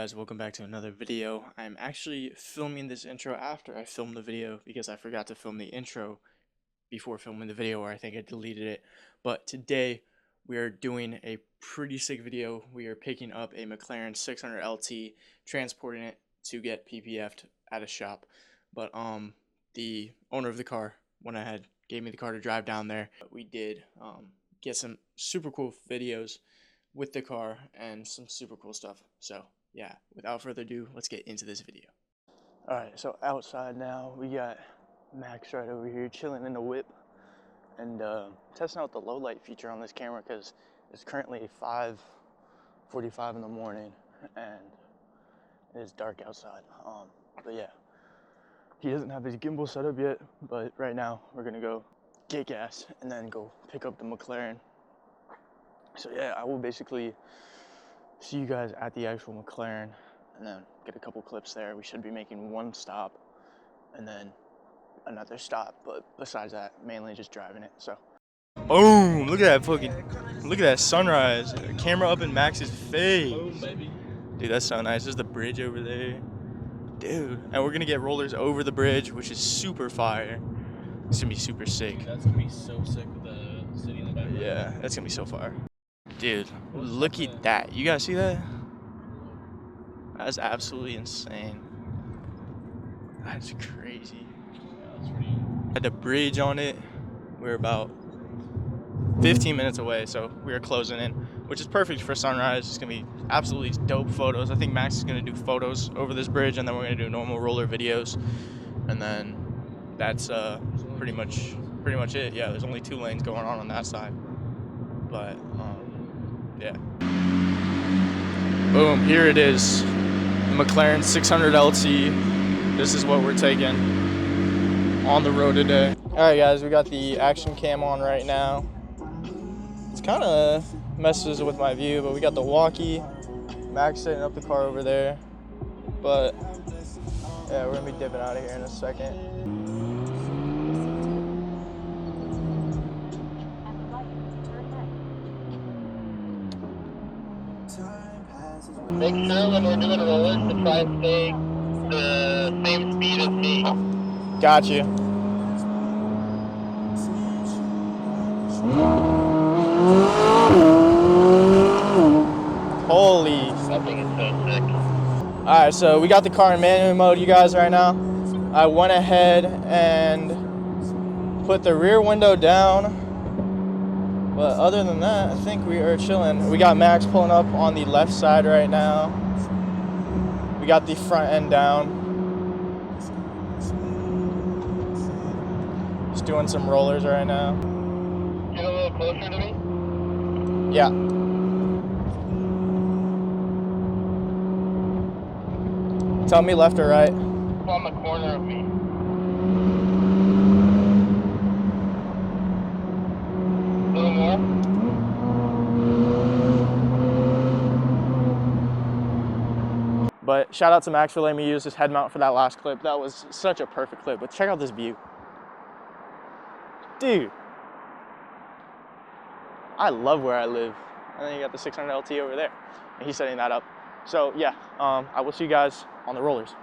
guys, welcome back to another video. I'm actually filming this intro after I filmed the video because I forgot to film the intro before filming the video, or I think I deleted it. But today we are doing a pretty sick video. We are picking up a McLaren 600 LT, transporting it to get PPF'd at a shop. But the owner of the car went ahead, gave me the car to drive down there. We did get some super cool videos with the car and some super cool stuff. So yeah, without further ado, let's get into this video. All right, so outside now, we got Max right over here chilling in the whip and testing out the low light feature on this camera because it's currently 5:45 in the morning and it is dark outside. But yeah, he doesn't have his gimbal set up yet, but right now we're gonna go get gas and then go pick up the McLaren. So yeah, I will basically see you guys at the actual McLaren and then get a couple clips there. We should be making one stop and then another stop, but besides that, mainly just driving it. So boom, look at that sunrise. Camera up in Max's face. Boom, baby. Dude, that's so nice. There's the bridge over there. Dude, and we're gonna get rollers over the bridge, which is super fire. It's gonna be super sick. Dude, that's gonna be so sick with the city in the background. Yeah, that's gonna be so fire. Dude, look at that. You guys see that? That's absolutely insane. That's crazy. Yeah, that's pretty. Had the bridge on it. We're about 15 minutes away, so we're closing in, which is perfect for sunrise. It's gonna be absolutely dope photos. I think Max is gonna do photos over this bridge, and then we're gonna do normal roller videos, and then that's pretty much it. Yeah, there's only 2 lanes going on that side, but yeah. Boom, here it is. The McLaren 600 LT. This is what we're taking on the road today. All right, guys, we got the action cam on right now. It's kind of messes with my view, but we got the walkie. Max setting up the car over there. But yeah, we're gonna be dipping out of here in a second. Make sure when we're doing rollers to try and stay the same speed as me. Got you. Holy. That thing is so sick. Alright, so we got the car in manual mode, you guys, right now. I went ahead and put the rear window down. But other than that, I think we are chilling. We got Max pulling up on the left side right now. We got the front end down. Just doing some rollers right now. Get a little closer to me. Yeah. Tell me left or right. It's on the corner of me. A little more. But shout out to Max for letting me use his head mount for that last clip. That was such a perfect clip. But check out this view. Dude. I love where I live. And then you got the 600 LT over there. And he's setting that up. So yeah, I will see you guys on the rollers.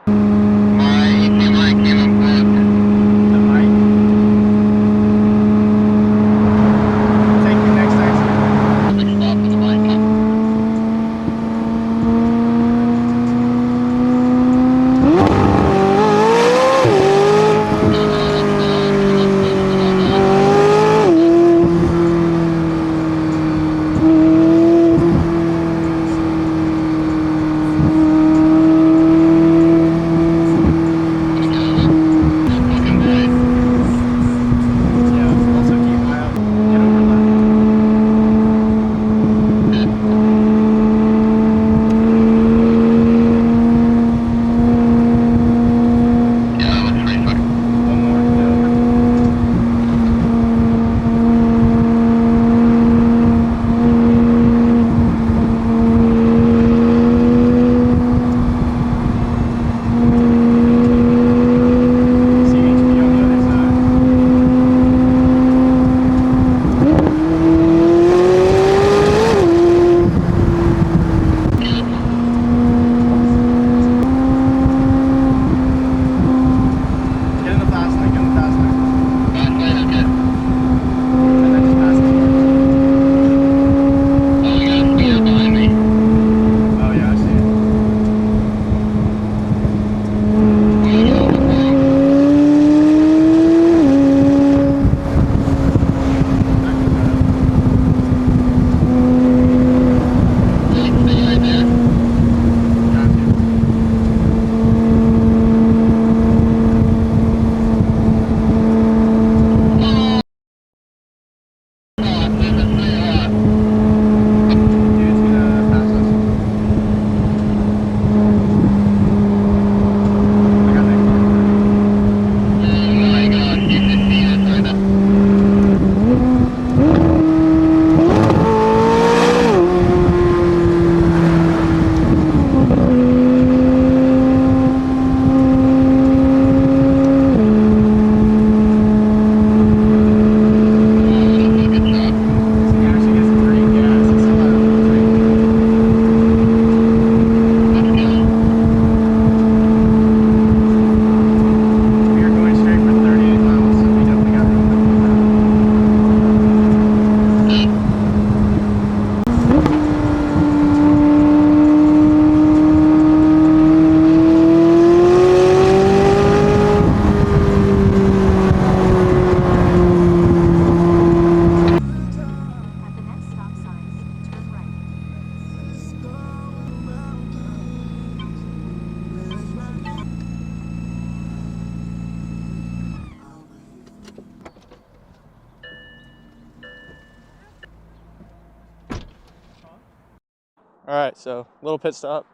Alright, so little pit stop,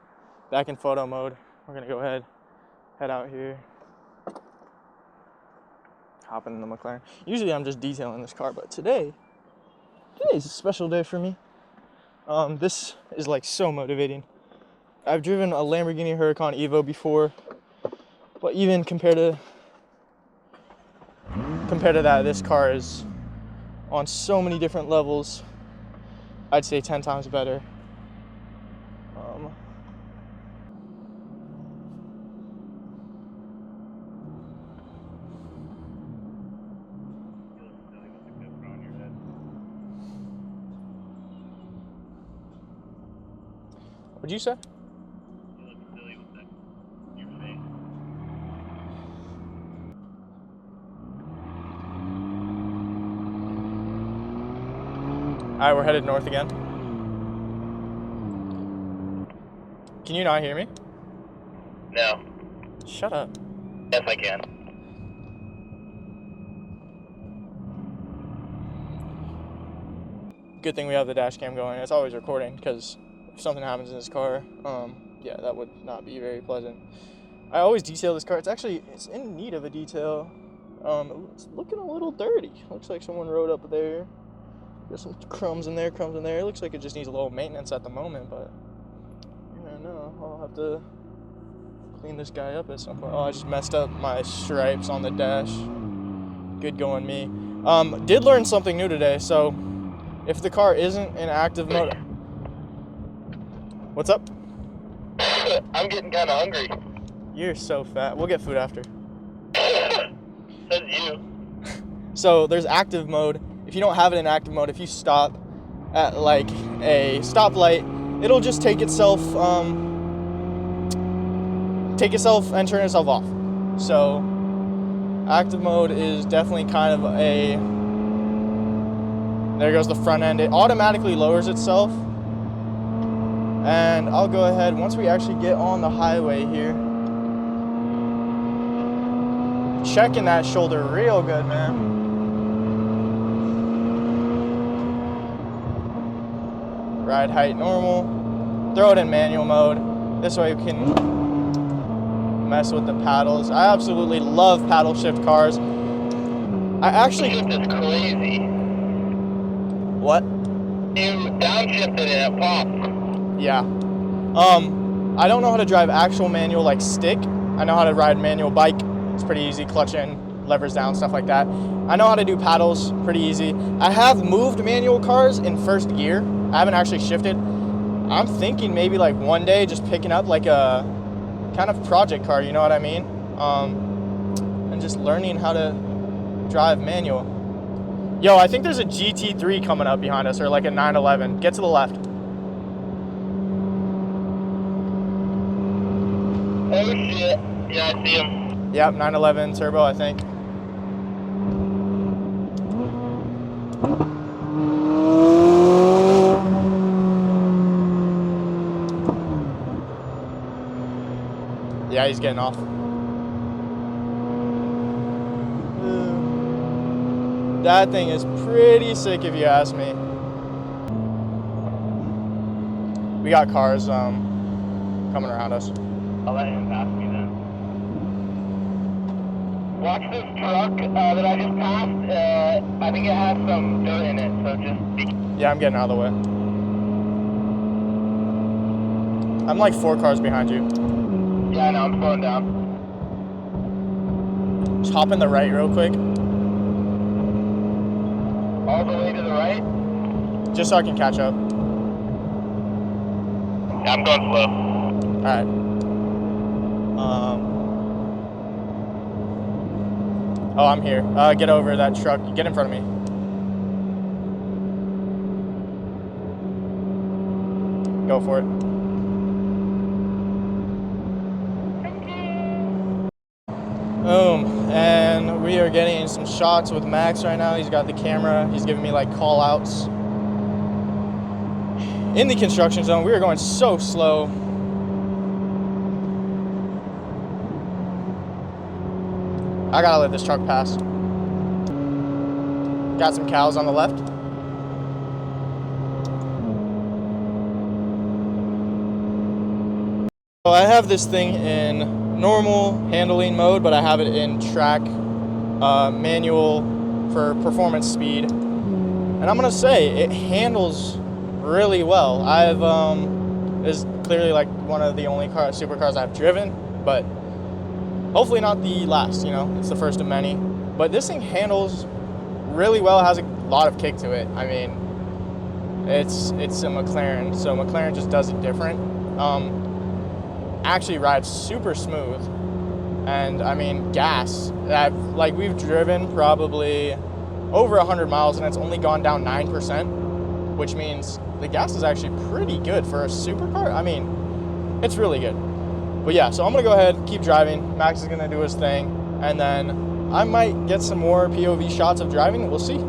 back in photo mode. We're gonna go ahead, head out here, hopping in the McLaren. Usually I'm just detailing this car, but today is a special day for me. This is like so motivating. I've driven a Lamborghini Huracan Evo before, but even compared to that, this car is on so many different levels. I'd say 10 times better. What'd you say? You look silly with that. Your face. Alright, we're headed north again. Can you not hear me? No. Shut up. Yes, I can. Good thing we have the dash cam going. It's always recording, because if something happens in this car, yeah, that would not be very pleasant. I always detail this car. It's in need of a detail. It's looking a little dirty. Looks like someone rode up there. There's some crumbs in there. It looks like it just needs a little maintenance at the moment, but I don't know. I'll have to clean this guy up at some point. Oh, I just messed up my stripes on the dash. Good going me. Did learn something new today, so if the car isn't in active mode... What's up? I'm getting kind of hungry. You're so fat. We'll get food after. Says you. So there's active mode. If you don't have it in active mode, if you stop at like a stoplight, it'll just take itself and turn itself off. So active mode is definitely kind of a... There goes the front end. It automatically lowers itself. And I'll go ahead, once we actually get on the highway here, checking that shoulder real good, man. Ride height normal. Throw it in manual mode. This way we can mess with the paddles. I absolutely love paddle shift cars. I actually... Shift is crazy. What? You downshifted it at pop. Yeah. I don't know how to drive actual manual like stick. I know how to ride manual bike. It's pretty easy, clutch in, levers down, stuff like that. I know how to do paddles, pretty easy. I have moved manual cars in first gear. I haven't actually shifted. I'm thinking maybe like one day just picking up like a kind of project car, you know what I mean? And just learning how to drive manual. Yo, I think there's a GT3 coming up behind us, or like a 911. Get to the left. Oh shit. Yeah, I see him. Yep, 911 turbo, I think. Yeah, he's getting off. That thing is pretty sick if you ask me. We got cars coming around us. I'll let him pass me then. Watch this truck that I just passed. I think it has some dirt in it, so just be... Yeah, I'm getting out of the way. I'm like 4 cars behind you. Yeah, I know, I'm slowing down. Just hop in the right real quick. All the way to the right? Just so I can catch up. Yeah, I'm going slow. Alright. Oh, I'm here. Get over that truck. Get in front of me. Go for it. Boom. And we are getting some shots with Max right now. He's got the camera. He's giving me like call outs. In the construction zone, we are going so slow. I gotta let this truck pass. Got some cows on the left. So I have this thing in normal handling mode, but I have it in track manual for performance speed. And I'm gonna say it handles really well. Is clearly like one of the only supercars I've driven, but hopefully not the last, you know, it's the first of many. But this thing handles really well, it has a lot of kick to it. I mean, it's a McLaren, so McLaren just does it different. Actually rides super smooth, and I mean, gas. Like we've driven probably over 100 miles and it's only gone down 9%, which means the gas is actually pretty good for a supercar. I mean, it's really good. But yeah, so I'm gonna go ahead and keep driving. Max is gonna do his thing, and then I might get some more POV shots of driving. We'll see.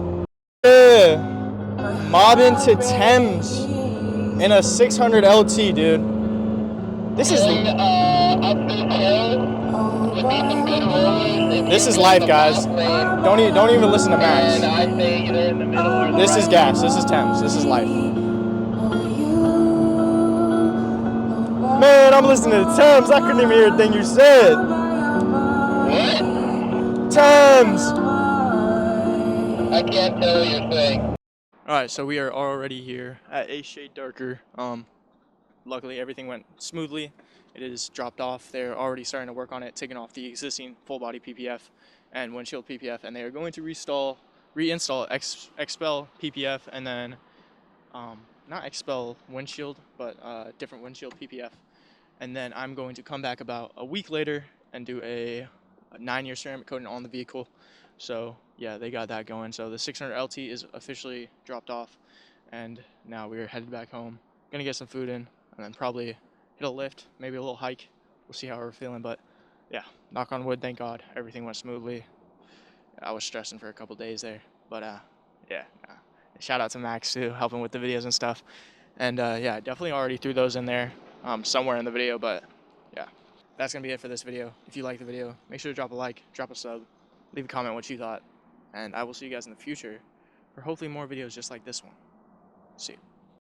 Yeah. Mobbing to Thames in a 600 LT, dude. This is life, guys. Don't even listen to Max. This is gas. This is Thames. This is life. Man, I'm listening to Thames. I couldn't even hear a thing you said. What? Thames. I can't tell what you're saying. All right, so we are already here at A Shade Darker. Luckily, everything went smoothly. It is dropped off. They're already starting to work on it, taking off the existing full body PPF and windshield PPF, and they are going to reinstall expel PPF, and then not expel windshield, but different windshield PPF. And then I'm going to come back about a week later and do a 9-year ceramic coating on the vehicle. So yeah, they got that going. So the 600 LT is officially dropped off, and now we're headed back home. Gonna get some food in, and then probably hit a lift, maybe a little hike. We'll see how we're feeling, but yeah, knock on wood, thank God, everything went smoothly. I was stressing for a couple days there, but yeah. Shout out to Max too, helping with the videos and stuff. And yeah, definitely already threw those in there somewhere in the video, but yeah. That's gonna be it for this video. If you like the video, make sure to drop a like, drop a sub, leave a comment what you thought, and I will see you guys in the future for hopefully more videos just like this one. See you.